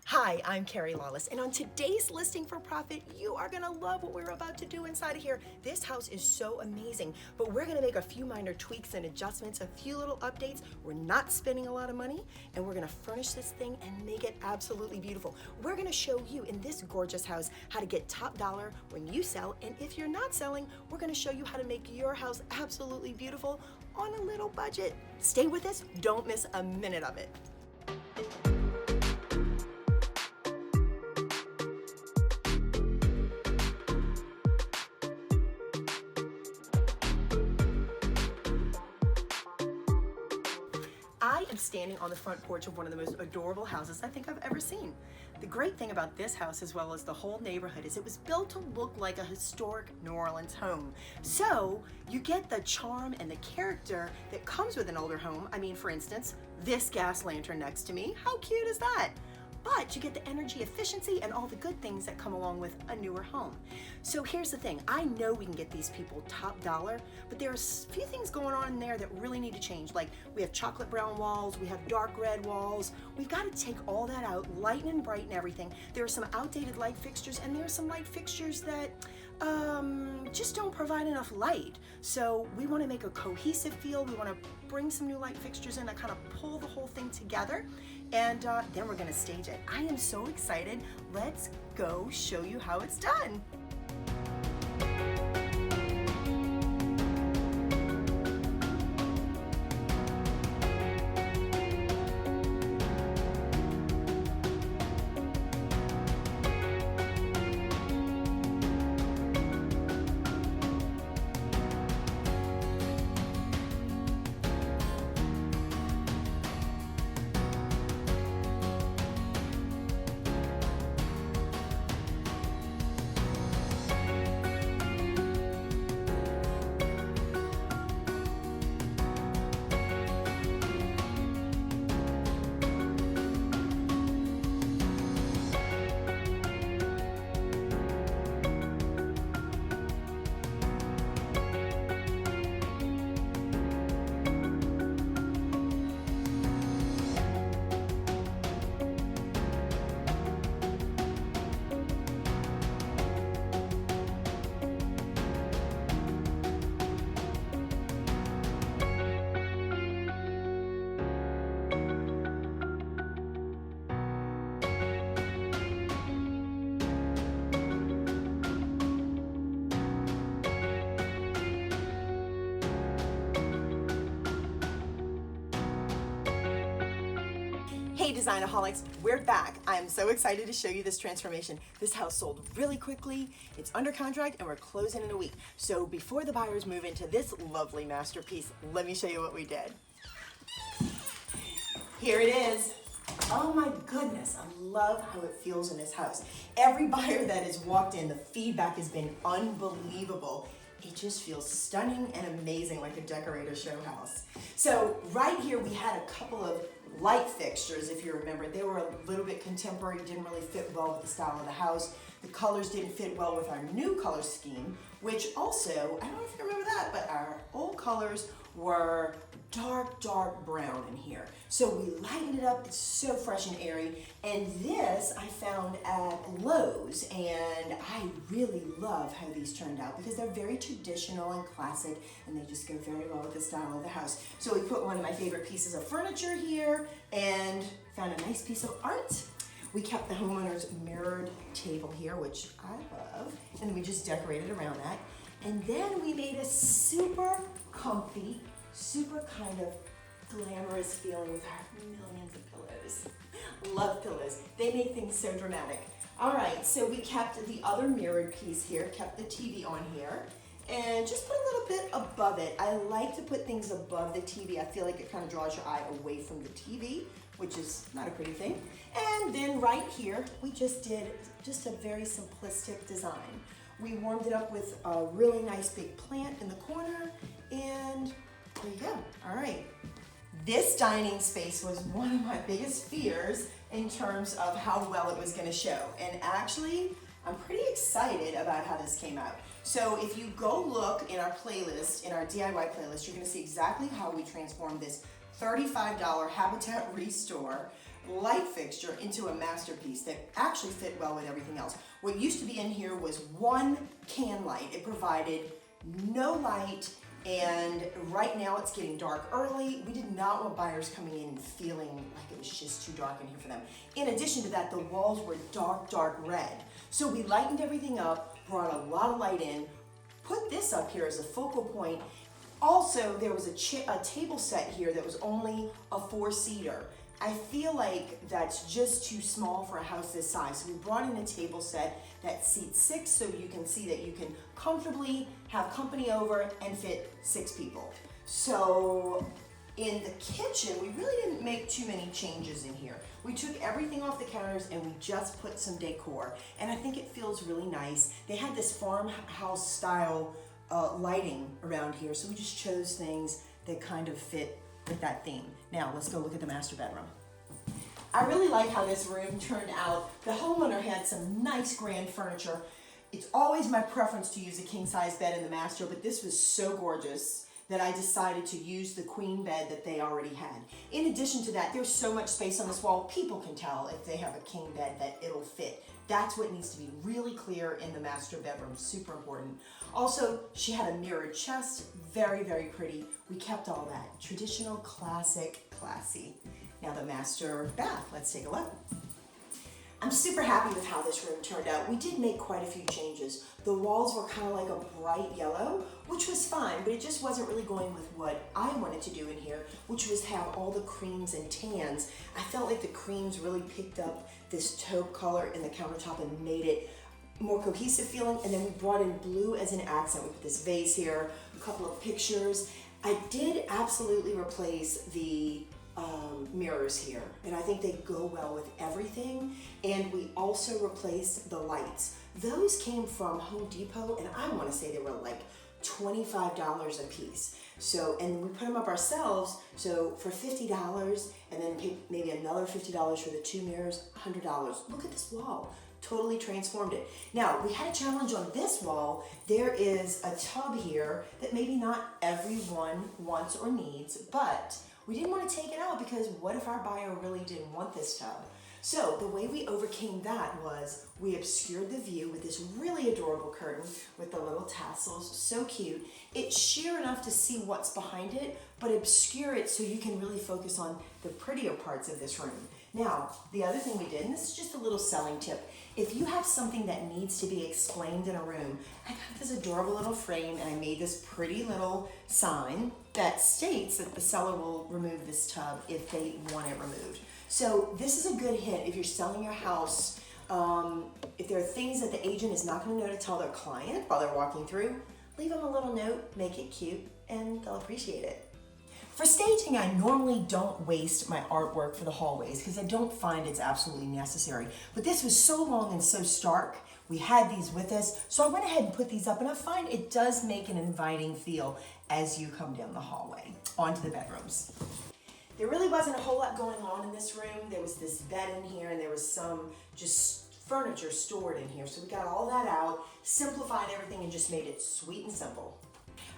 Hi, I'm Carrie Lawless, and on today's Listing for Profit, you are gonna love what we're about to do inside of here. This house is so amazing, but we're gonna make a few minor tweaks and adjustments, a few little updates. We're not spending a lot of money, and we're gonna furnish this thing and make it absolutely beautiful. We're gonna show you in this gorgeous house how to get top dollar when you sell, and if you're not selling, we're gonna show you how to make your house absolutely beautiful on a little budget. Stay with us, don't miss a minute of it. I am standing on the front porch of one of the most adorable houses I think I've ever seen. The great thing about this house, as well as the whole neighborhood, is it was built to look like a historic New Orleans home. So you get the charm and the character that comes with an older home. I mean, for instance, this gas lantern next to me. How cute is that? But you get the energy efficiency and all the good things that come along with a newer home. So here's the thing, I know we can get these people top dollar, but there's a few things going on in there that really need to change. Like we have chocolate brown walls, we have dark red walls. We've got to take all that out, lighten and brighten everything. There are some outdated light fixtures, and there are some light fixtures that just don't provide enough light. So we want to make a cohesive feel. We want to bring some new light fixtures in that kind of pull the whole thing together. And then we're gonna stage it. I am so excited. Let's go show you how it's done. Hey Designaholics, we're back. I'm so excited to show you this transformation. This house sold really quickly, it's under contract, and we're closing in a week. So before the buyers move into this lovely masterpiece, let me show you what we did. Here it is. Oh my goodness, I love how it feels in this house. Every buyer that has walked in, the feedback has been unbelievable. It just feels stunning and amazing, like a decorator show house. So right here we had a couple of light fixtures, if you remember. They were a little bit contemporary, didn't really fit well with the style of the house. The colors didn't fit well with our new color scheme, which also, I don't know if you remember that, but our old colors were dark brown in here. So we lightened it up, it's so fresh and airy. And this I found at Lowe's, and I really love how these turned out because they're very traditional and classic, and they just go very well with the style of the house. So we put one of my favorite pieces of furniture here and found a nice piece of art. We kept the homeowner's mirrored table here, which I love, and we just decorated around that. And then we made a super comfy, super kind of glamorous feeling with our millions of pillows. Love pillows. They make things so dramatic. All right, so we kept the other mirrored piece here, kept the TV on here, and just put a little bit above it. I like to put things above the TV. I feel like it kind of draws your eye away from the TV, which is not a pretty thing. And then right here, we just did just a very simplistic design. We warmed it up with a really nice big plant in the corner, and there you go. All right. This dining space was one of my biggest fears in terms of how well it was going to show. And actually, I'm pretty excited about how this came out. So if you go look in our playlist, in our DIY playlist, you're going to see exactly how we transformed this $35 Habitat Restore light fixture into a masterpiece that actually fit well with everything else. What used to be in here was one can light. It provided no light, and right now it's getting dark early. We did not want buyers coming in and feeling like it was just too dark in here for them. In addition to that, the walls were dark, dark red. So we lightened everything up, brought a lot of light in, put this up here as a focal point. Also, there was a table set here that was only a 4-seater. I feel like that's just too small for a house this size. So we brought in a table set that seats 6, so you can see that you can comfortably have company over and fit 6 people. So in the kitchen, we really didn't make too many changes in here. We took everything off the counters and we just put some decor, and I think it feels really nice. They had this farmhouse style lighting around here, so we just chose things that kind of fit with that theme. Now let's go look at the master bedroom. I really like how this room turned out. The homeowner had some nice grand furniture. It's always my preference to use a king size bed in the master, but this was so gorgeous that I decided to use the queen bed that they already had. In addition to that, there's so much space on this wall, people can tell if they have a king bed that it'll fit. That's what needs to be really clear in the master bedroom, super important. Also, she had a mirrored chest, very, very pretty. We kept all that. Traditional, classic, classy. Now the master bath, let's take a look. I'm super happy with how this room turned out. We did make quite a few changes. The walls were kind of like a bright yellow, which was fine, but it just wasn't really going with what I wanted to do in here, which was have all the creams and tans. I felt like the creams really picked up this taupe color in the countertop and made it more cohesive feeling. And then we brought in blue as an accent. We put this vase here, a couple of pictures. I did absolutely replace the mirrors here, and I think they go well with everything. And we also replaced the lights. Those came from Home Depot, and I want to say they were like $25 a piece. So, and we put them up ourselves, so for $50, and then maybe another $50 for the 2 mirrors, $100. Look at this wall. Totally transformed it. Now, we had a challenge on this wall. There is a tub here that maybe not everyone wants or needs, but we didn't want to take it out because what if our buyer really didn't want this tub? So the way we overcame that was we obscured the view with this really adorable curtain with the little tassels, so cute. It's sheer enough to see what's behind it, but obscure it so you can really focus on the prettier parts of this room. Now, the other thing we did, and this is just a little selling tip, if you have something that needs to be explained in a room, I got this adorable little frame and I made this pretty little sign that states that the seller will remove this tub if they want it removed. So this is a good hint if you're selling your house. If there are things that the agent is not going to know to tell their client while they're walking through, leave them a little note, make it cute, and they'll appreciate it. For staging, I normally don't waste my artwork for the hallways because I don't find it's absolutely necessary. But this was so long and so stark, we had these with us, so I went ahead and put these up, and I find it does make an inviting feel as you come down the hallway onto the bedrooms. There really wasn't a whole lot going on in this room. There was this bed in here, and there was some just furniture stored in here. So we got all that out, simplified everything, and just made it sweet and simple.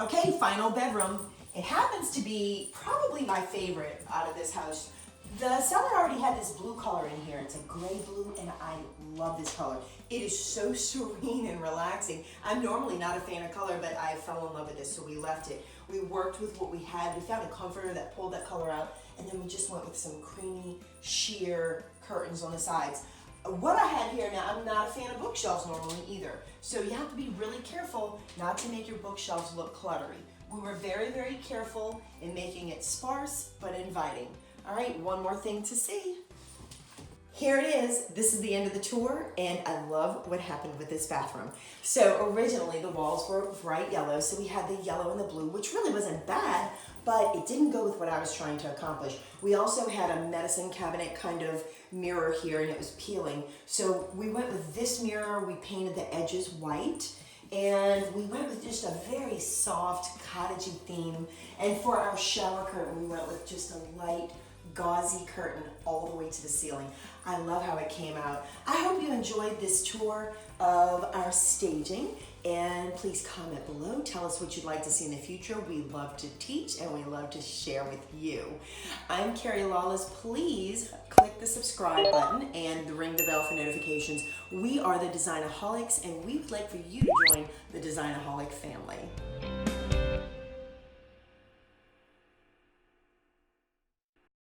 Okay, final bedroom. It happens to be probably my favorite out of this house. The seller already had this blue color in here. It's a gray blue, and I love this color. It is so serene and relaxing. I'm normally not a fan of color, but I fell in love with this, so we left it. We worked with what we had. We found a comforter that pulled that color out, and then we just went with some creamy sheer curtains on the sides. What I had here, now I'm not a fan of bookshelves normally either, so you have to be really careful not to make your bookshelves look cluttery. We were very, very careful in making it sparse but inviting. All right, one more thing to see. Here it is. This is the end of the tour, and I love what happened with this bathroom. So originally the walls were bright yellow, so we had the yellow and the blue, which really wasn't bad, but it didn't go with what I was trying to accomplish. We also had a medicine cabinet kind of mirror here, and it was peeling. So we went with this mirror, we painted the edges white, and we went with just a very soft cottagey theme. And for our shower curtain, we went with just a light gauzy curtain all the way to the ceiling. I love how it came out. I hope you enjoyed this tour of our staging, and please comment below. Tell us what you'd like to see in the future. We love to teach and we love to share with you. I'm Carrie Lawless. Please click the subscribe button and ring the bell for notifications. We are the Designaholics, and we would like for you to join the Designaholic family.